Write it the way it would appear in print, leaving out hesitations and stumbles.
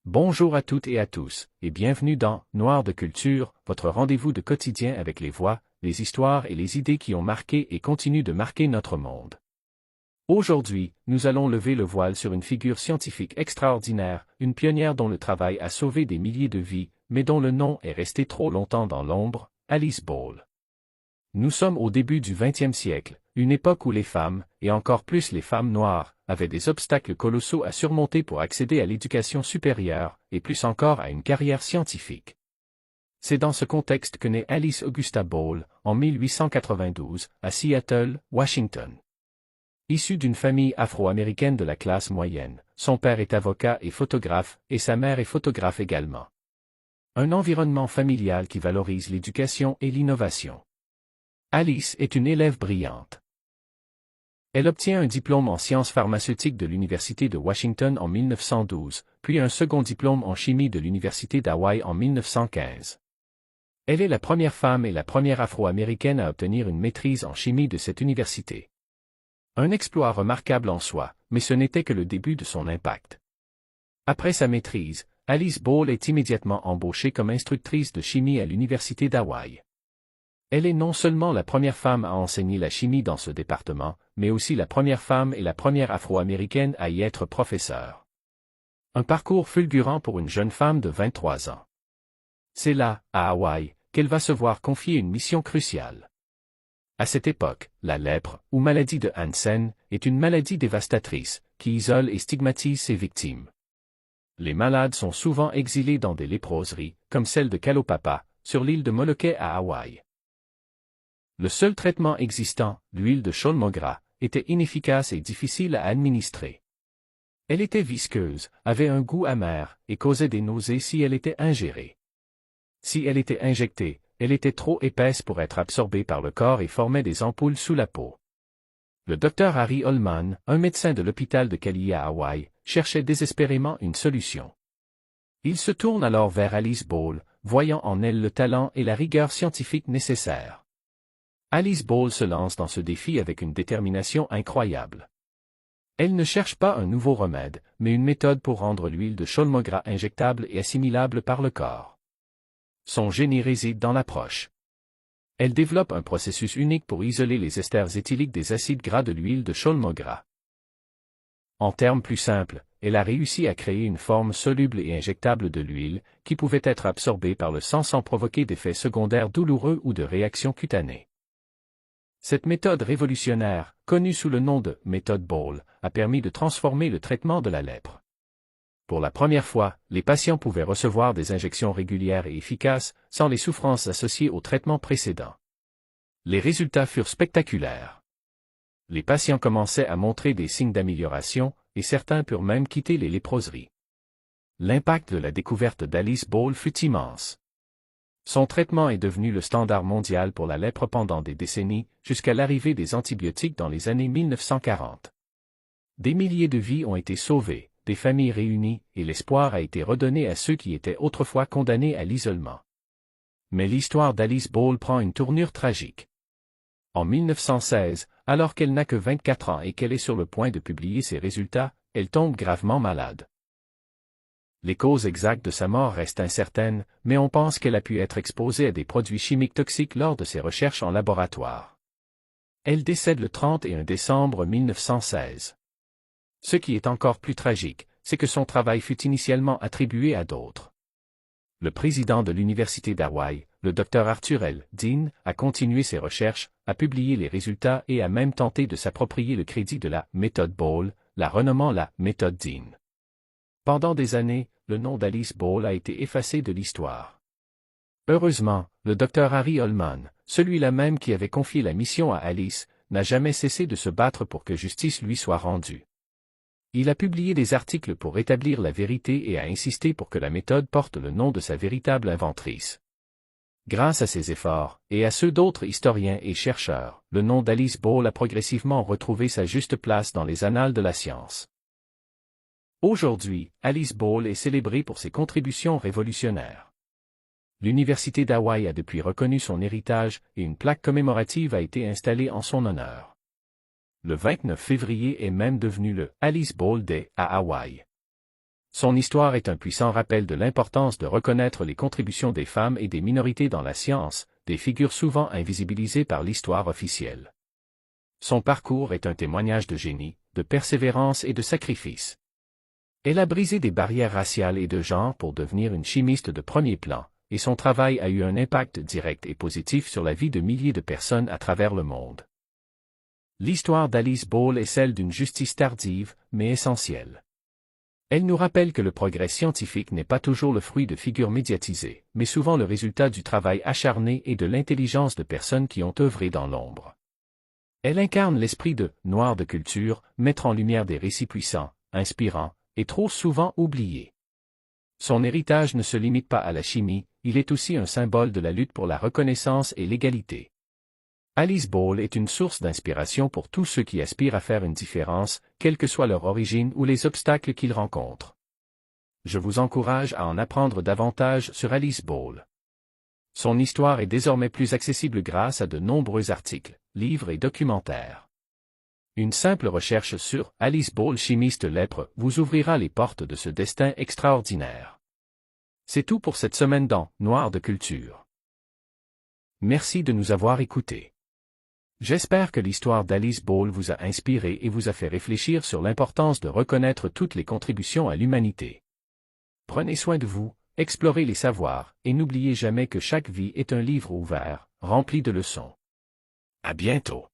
Bonjour à toutes et à tous, et bienvenue dans Noir de Culture, votre rendez-vous de quotidien avec les voix, les histoires et les idées qui ont marqué et continuent de marquer notre monde. Aujourd'hui, nous allons lever le voile sur une figure scientifique extraordinaire, une pionnière dont le travail a sauvé des milliers de vies, mais dont le nom est resté trop longtemps dans l'ombre, Alice Ball. Nous sommes au début du XXe siècle, une époque où les femmes, et encore plus les femmes noires, avaient des obstacles colossaux à surmonter pour accéder à l'éducation supérieure, et plus encore à une carrière scientifique. C'est dans ce contexte que naît Alice Augusta Ball, en 1892, à Seattle, Washington. Issue d'une famille afro-américaine de la classe moyenne, son père est avocat et photographe, et sa mère est photographe également. Un environnement familial qui valorise l'éducation et l'innovation. Alice est une élève brillante. Elle obtient un diplôme en sciences pharmaceutiques de l'Université de Washington en 1912, puis un second diplôme en chimie de l'Université d'Hawaï en 1915. Elle est la première femme et la première afro-américaine à obtenir une maîtrise en chimie de cette université. Un exploit remarquable en soi, mais ce n'était que le début de son impact. Après sa maîtrise, Alice Ball est immédiatement embauchée comme instructrice de chimie à l'Université d'Hawaï. Elle est non seulement la première femme à enseigner la chimie dans ce département, mais aussi la première femme et la première afro-américaine à y être professeure. Un parcours fulgurant pour une jeune femme de 23 ans. C'est là, à Hawaï, qu'elle va se voir confier une mission cruciale. À cette époque, la lèpre, ou maladie de Hansen, est une maladie dévastatrice, qui isole et stigmatise ses victimes. Les malades sont souvent exilés dans des léproseries, comme celle de Kalaupapa, sur l'île de Molokai à Hawaï. Le seul traitement existant, l'huile de Cholmogra, était inefficace et difficile à administrer. Elle était visqueuse, avait un goût amer, et causait des nausées si elle était ingérée. Si elle était injectée, elle était trop épaisse pour être absorbée par le corps et formait des ampoules sous la peau. Le docteur Harry Holman, un médecin de l'hôpital de Kalihi à Hawaï, cherchait désespérément une solution. Il se tourne alors vers Alice Ball, voyant en elle le talent et la rigueur scientifique nécessaires. Alice Ball se lance dans ce défi avec une détermination incroyable. Elle ne cherche pas un nouveau remède, mais une méthode pour rendre l'huile de Cholmogra injectable et assimilable par le corps. Son génie réside dans l'approche. Elle développe un processus unique pour isoler les esters éthyliques des acides gras de l'huile de Cholmogra. En termes plus simples, elle a réussi à créer une forme soluble et injectable de l'huile, qui pouvait être absorbée par le sang sans provoquer d'effets secondaires douloureux ou de réactions cutanées. Cette méthode révolutionnaire, connue sous le nom de méthode Ball, a permis de transformer le traitement de la lèpre. Pour la première fois, les patients pouvaient recevoir des injections régulières et efficaces, sans les souffrances associées au traitement précédent. Les résultats furent spectaculaires. Les patients commençaient à montrer des signes d'amélioration, et certains purent même quitter les léproseries. L'impact de la découverte d'Alice Ball fut immense. Son traitement est devenu le standard mondial pour la lèpre pendant des décennies, jusqu'à l'arrivée des antibiotiques dans les années 1940. Des milliers de vies ont été sauvées, des familles réunies, et l'espoir a été redonné à ceux qui étaient autrefois condamnés à l'isolement. Mais l'histoire d'Alice Ball prend une tournure tragique. En 1916, alors qu'elle n'a que 24 ans et qu'elle est sur le point de publier ses résultats, elle tombe gravement malade. Les causes exactes de sa mort restent incertaines, mais on pense qu'elle a pu être exposée à des produits chimiques toxiques lors de ses recherches en laboratoire. Elle décède le 31 décembre 1916. Ce qui est encore plus tragique, c'est que son travail fut initialement attribué à d'autres. Le président de l'Université d'Hawaï, le Dr Arthur L. Dean, a continué ses recherches, a publié les résultats et a même tenté de s'approprier le crédit de la méthode Ball, la renommant la méthode Dean. Pendant des années, le nom d'Alice Ball a été effacé de l'histoire. Heureusement, le Dr Harry Holman, celui-là même qui avait confié la mission à Alice, n'a jamais cessé de se battre pour que justice lui soit rendue. Il a publié des articles pour rétablir la vérité et a insisté pour que la méthode porte le nom de sa véritable inventrice. Grâce à ses efforts, et à ceux d'autres historiens et chercheurs, le nom d'Alice Ball a progressivement retrouvé sa juste place dans les annales de la science. Aujourd'hui, Alice Ball est célébrée pour ses contributions révolutionnaires. L'Université d'Hawaï a depuis reconnu son héritage et une plaque commémorative a été installée en son honneur. Le 29 février est même devenu le Alice Ball Day à Hawaï. Son histoire est un puissant rappel de l'importance de reconnaître les contributions des femmes et des minorités dans la science, des figures souvent invisibilisées par l'histoire officielle. Son parcours est un témoignage de génie, de persévérance et de sacrifice. Elle a brisé des barrières raciales et de genre pour devenir une chimiste de premier plan, et son travail a eu un impact direct et positif sur la vie de milliers de personnes à travers le monde. L'histoire d'Alice Ball est celle d'une justice tardive, mais essentielle. Elle nous rappelle que le progrès scientifique n'est pas toujours le fruit de figures médiatisées, mais souvent le résultat du travail acharné et de l'intelligence de personnes qui ont œuvré dans l'ombre. Elle incarne l'esprit de « noir de culture », mettre en lumière des récits puissants, inspirants, et trop souvent oubliés. Son héritage ne se limite pas à la chimie, il est aussi un symbole de la lutte pour la reconnaissance et l'égalité. Alice Ball est une source d'inspiration pour tous ceux qui aspirent à faire une différence, quelle que soit leur origine ou les obstacles qu'ils rencontrent. Je vous encourage à en apprendre davantage sur Alice Ball. Son histoire est désormais plus accessible grâce à de nombreux articles, livres et documentaires. Une simple recherche sur Alice Ball chimiste lèpre vous ouvrira les portes de ce destin extraordinaire. C'est tout pour cette semaine dans Noir de culture. Merci de nous avoir écoutés. J'espère que l'histoire d'Alice Ball vous a inspiré et vous a fait réfléchir sur l'importance de reconnaître toutes les contributions à l'humanité. Prenez soin de vous, explorez les savoirs, et n'oubliez jamais que chaque vie est un livre ouvert, rempli de leçons. À bientôt.